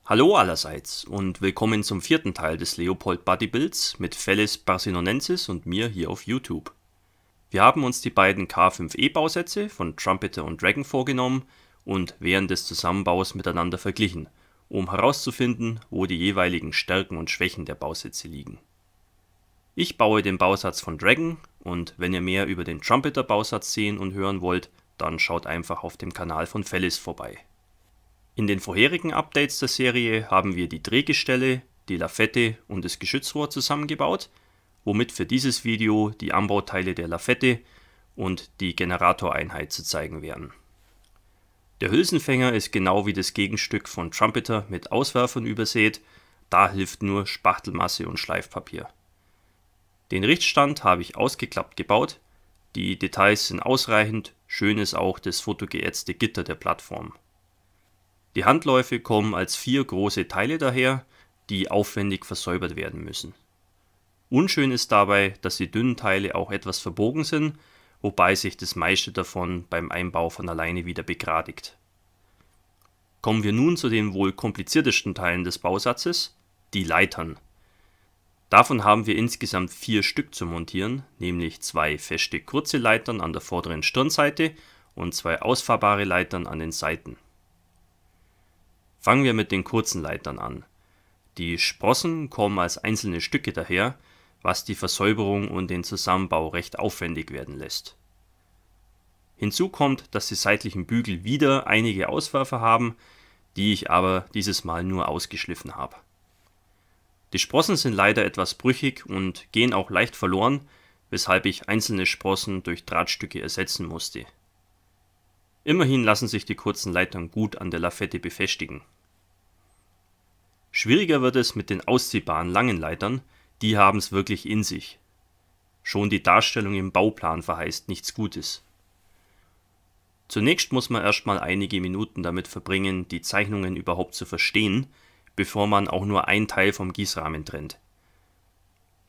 Hallo allerseits und willkommen zum vierten Teil des Leopold Buddy Builds mit Felis Barsinonensis und mir hier auf YouTube. Wir haben uns die beiden K5e Bausätze von Trumpeter und Dragon vorgenommen und während des Zusammenbaus miteinander verglichen, um herauszufinden, wo die jeweiligen Stärken und Schwächen der Bausätze liegen. Ich baue den Bausatz von Dragon und wenn ihr mehr über den Trumpeter Bausatz sehen und hören wollt, dann schaut einfach auf dem Kanal von Felis vorbei. In den vorherigen Updates der Serie haben wir die Drehgestelle, die Lafette und das Geschützrohr zusammengebaut, womit für dieses Video die Anbauteile der Lafette und die Generatoreinheit zu zeigen wären. Der Hülsenfänger ist genau wie das Gegenstück von Trumpeter mit Auswerfern übersät, da hilft nur Spachtelmasse und Schleifpapier. Den Richtstand habe ich ausgeklappt gebaut, die Details sind ausreichend, schön ist auch das fotogeätzte Gitter der Plattform. Die Handläufe kommen als 4 große Teile daher, die aufwendig versäubert werden müssen. Unschön ist dabei, dass die dünnen Teile auch etwas verbogen sind, wobei sich das meiste davon beim Einbau von alleine wieder begradigt. Kommen wir nun zu den wohl kompliziertesten Teilen des Bausatzes, die Leitern. Davon haben wir insgesamt 4 Stück zu montieren, nämlich 2 feste kurze Leitern an der vorderen Stirnseite und 2 ausfahrbare Leitern an den Seiten. Fangen wir mit den kurzen Leitern an. Die Sprossen kommen als einzelne Stücke daher, was die Versäuberung und den Zusammenbau recht aufwendig werden lässt. Hinzu kommt, dass die seitlichen Bügel wieder einige Auswerfer haben, die ich aber dieses Mal nur ausgeschliffen habe. Die Sprossen sind leider etwas brüchig und gehen auch leicht verloren, weshalb ich einzelne Sprossen durch Drahtstücke ersetzen musste. Immerhin lassen sich die kurzen Leitern gut an der Lafette befestigen. Schwieriger wird es mit den ausziehbaren langen Leitern, die haben es wirklich in sich. Schon die Darstellung im Bauplan verheißt nichts Gutes. Zunächst muss man erstmal einige Minuten damit verbringen, die Zeichnungen überhaupt zu verstehen, bevor man auch nur ein Teil vom Gießrahmen trennt.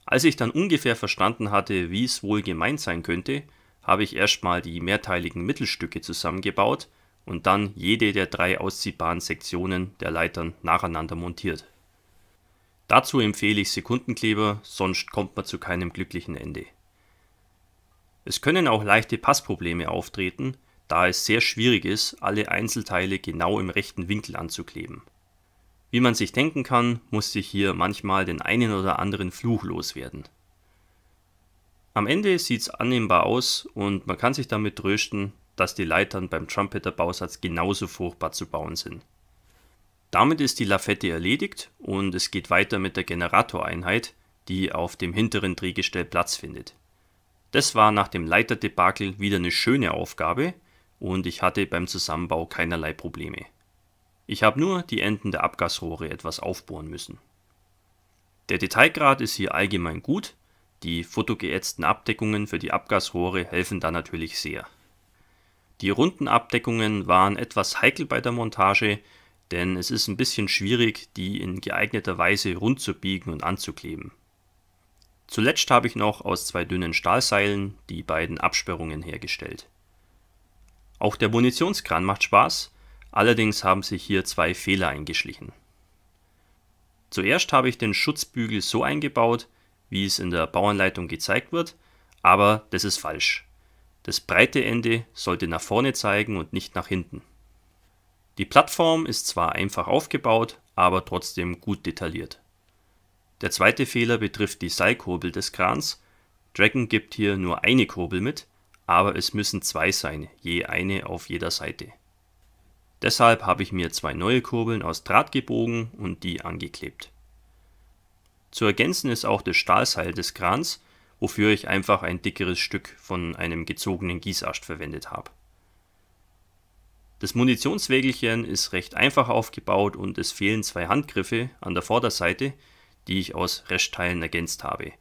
Als ich dann ungefähr verstanden hatte, wie es wohl gemeint sein könnte, habe ich erstmal die mehrteiligen Mittelstücke zusammengebaut und dann jede der 3 ausziehbaren Sektionen der Leitern nacheinander montiert. Dazu empfehle ich Sekundenkleber, sonst kommt man zu keinem glücklichen Ende. Es können auch leichte Passprobleme auftreten, da es sehr schwierig ist, alle Einzelteile genau im rechten Winkel anzukleben. Wie man sich denken kann, musste ich hier manchmal den einen oder anderen Fluch loswerden. Am Ende sieht es annehmbar aus und man kann sich damit trösten, dass die Leitern beim Trumpeter Bausatz genauso furchtbar zu bauen sind. Damit ist die Lafette erledigt und es geht weiter mit der Generatoreinheit, die auf dem hinteren Drehgestell Platz findet. Das war nach dem Leiterdebakel wieder eine schöne Aufgabe und ich hatte beim Zusammenbau keinerlei Probleme. Ich habe nur die Enden der Abgasrohre etwas aufbohren müssen. Der Detailgrad ist hier allgemein gut. Die fotogeätzten Abdeckungen für die Abgasrohre helfen da natürlich sehr. Die runden Abdeckungen waren etwas heikel bei der Montage, denn es ist ein bisschen schwierig, die in geeigneter Weise rund zu biegen und anzukleben. Zuletzt habe ich noch aus 2 dünnen Stahlseilen die beiden Absperrungen hergestellt. Auch der Munitionskran macht Spaß, allerdings haben sich hier 2 Fehler eingeschlichen. Zuerst habe ich den Schutzbügel so eingebaut, wie es in der Bauanleitung gezeigt wird, aber das ist falsch. Das breite Ende sollte nach vorne zeigen und nicht nach hinten. Die Plattform ist zwar einfach aufgebaut, aber trotzdem gut detailliert. Der zweite Fehler betrifft die Seilkurbel des Krans. Dragon gibt hier nur eine Kurbel mit, aber es müssen 2 sein, je eine auf jeder Seite. Deshalb habe ich mir 2 neue Kurbeln aus Draht gebogen und die angeklebt. Zu ergänzen ist auch das Stahlseil des Krans, wofür ich einfach ein dickeres Stück von einem gezogenen Gießast verwendet habe. Das Munitionswägelchen ist recht einfach aufgebaut und es fehlen 2 Handgriffe an der Vorderseite, die ich aus Restteilen ergänzt habe.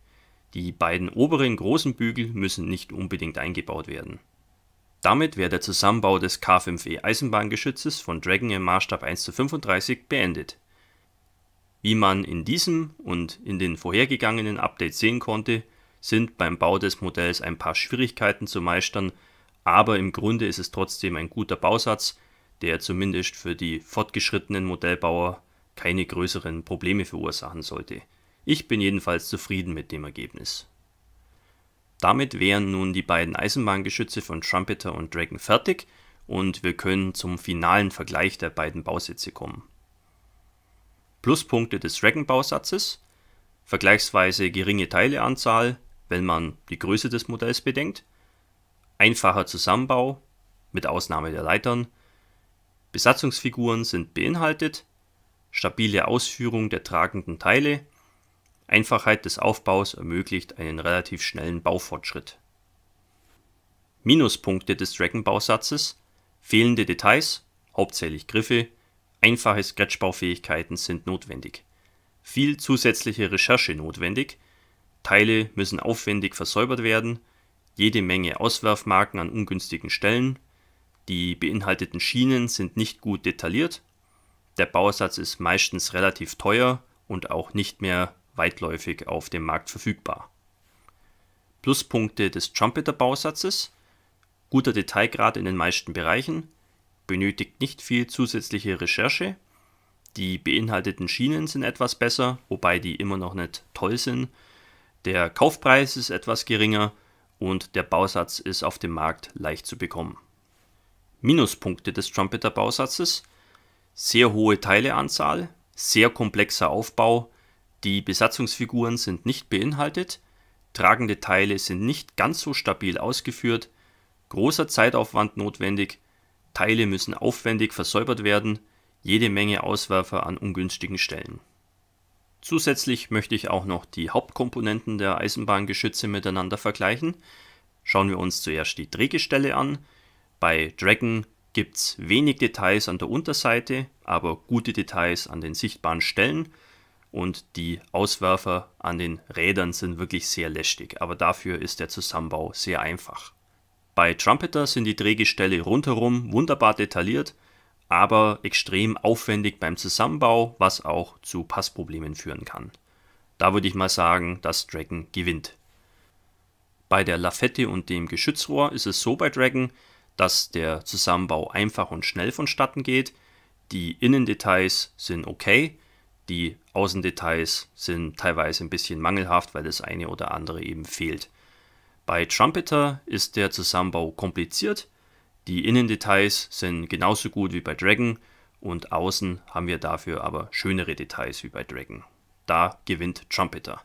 Die beiden oberen großen Bügel müssen nicht unbedingt eingebaut werden. Damit wäre der Zusammenbau des K5e Eisenbahngeschützes von Dragon im Maßstab 1:35 beendet. Wie man in diesem und in den vorhergegangenen Updates sehen konnte, sind beim Bau des Modells ein paar Schwierigkeiten zu meistern, aber im Grunde ist es trotzdem ein guter Bausatz, der zumindest für die fortgeschrittenen Modellbauer keine größeren Probleme verursachen sollte. Ich bin jedenfalls zufrieden mit dem Ergebnis. Damit wären nun die beiden Eisenbahngeschütze von Trumpeter und Dragon fertig und wir können zum finalen Vergleich der beiden Bausätze kommen. Pluspunkte des Dragon-Bausatzes: vergleichsweise geringe Teileanzahl, wenn man die Größe des Modells bedenkt, einfacher Zusammenbau, mit Ausnahme der Leitern, Besatzungsfiguren sind beinhaltet, stabile Ausführung der tragenden Teile, Einfachheit des Aufbaus ermöglicht einen relativ schnellen Baufortschritt. Minuspunkte des Dragon-Bausatzes: fehlende Details, hauptsächlich Griffe, einfache Scratchbaufähigkeiten sind notwendig. Viel zusätzliche Recherche notwendig, Teile müssen aufwendig versäubert werden, jede Menge Auswerfmarken an ungünstigen Stellen, die beinhalteten Schienen sind nicht gut detailliert, der Bausatz ist meistens relativ teuer und auch nicht mehr weitläufig auf dem Markt verfügbar. Pluspunkte des Trumpeter-Bausatzes: guter Detailgrad in den meisten Bereichen, benötigt nicht viel zusätzliche Recherche, die beinhalteten Schienen sind etwas besser, wobei die immer noch nicht toll sind, der Kaufpreis ist etwas geringer und der Bausatz ist auf dem Markt leicht zu bekommen. Minuspunkte des Trumpeter-Bausatzes: sehr hohe Teileanzahl, sehr komplexer Aufbau, die Besatzungsfiguren sind nicht beinhaltet, tragende Teile sind nicht ganz so stabil ausgeführt, großer Zeitaufwand notwendig, Teile müssen aufwendig versäubert werden, jede Menge Auswerfer an ungünstigen Stellen. Zusätzlich möchte ich auch noch die Hauptkomponenten der Eisenbahngeschütze miteinander vergleichen. Schauen wir uns zuerst die Drehgestelle an. Bei Dragon gibt es wenig Details an der Unterseite, aber gute Details an den sichtbaren Stellen und die Auswerfer an den Rädern sind wirklich sehr lästig, aber dafür ist der Zusammenbau sehr einfach. Bei Trumpeter sind die Drehgestelle rundherum wunderbar detailliert, aber extrem aufwendig beim Zusammenbau, was auch zu Passproblemen führen kann. Da würde ich mal sagen, dass Dragon gewinnt. Bei der Lafette und dem Geschützrohr ist es so bei Dragon, dass der Zusammenbau einfach und schnell vonstatten geht. Die Innendetails sind okay, die Außendetails sind teilweise ein bisschen mangelhaft, weil das eine oder andere eben fehlt. Bei Trumpeter ist der Zusammenbau kompliziert, die Innendetails sind genauso gut wie bei Dragon und außen haben wir dafür aber schönere Details wie bei Dragon. Da gewinnt Trumpeter.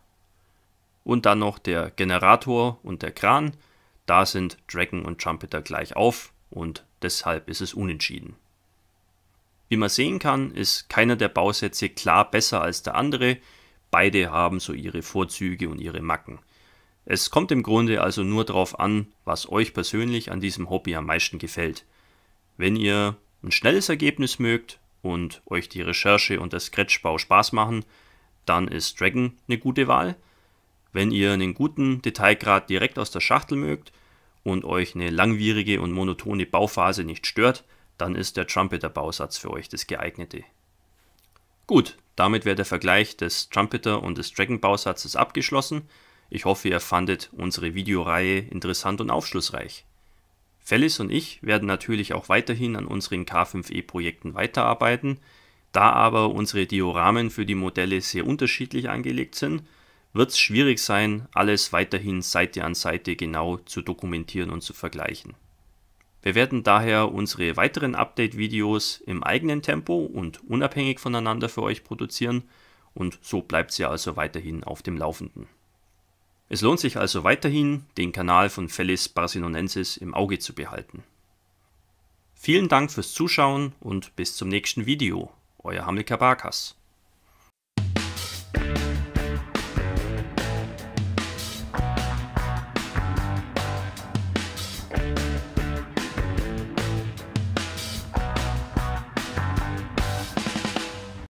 Und dann noch der Generator und der Kran. Da sind Dragon und Trumpeter gleich auf und deshalb ist es unentschieden. Wie man sehen kann, ist keiner der Bausätze klar besser als der andere. Beide haben so ihre Vorzüge und ihre Macken. Es kommt im Grunde also nur darauf an, was euch persönlich an diesem Hobby am meisten gefällt. Wenn ihr ein schnelles Ergebnis mögt und euch die Recherche und der Scratchbau Spaß machen, dann ist Dragon eine gute Wahl. Wenn ihr einen guten Detailgrad direkt aus der Schachtel mögt und euch eine langwierige und monotone Bauphase nicht stört, dann ist der Trumpeter-Bausatz für euch das geeignete. Gut, damit wäre der Vergleich des Trumpeter und des Dragon-Bausatzes abgeschlossen. Ich hoffe, ihr fandet unsere Videoreihe interessant und aufschlussreich. Fellis und ich werden natürlich auch weiterhin an unseren K5e-Projekten weiterarbeiten. Da aber unsere Dioramen für die Modelle sehr unterschiedlich angelegt sind, wird es schwierig sein, alles weiterhin Seite an Seite genau zu dokumentieren und zu vergleichen. Wir werden daher unsere weiteren Update-Videos im eigenen Tempo und unabhängig voneinander für euch produzieren und so bleibt ihr also weiterhin auf dem Laufenden. Es lohnt sich also weiterhin, den Kanal von Felis Barsinonensis im Auge zu behalten. Vielen Dank fürs Zuschauen und bis zum nächsten Video. Euer Hamilcar Barkas.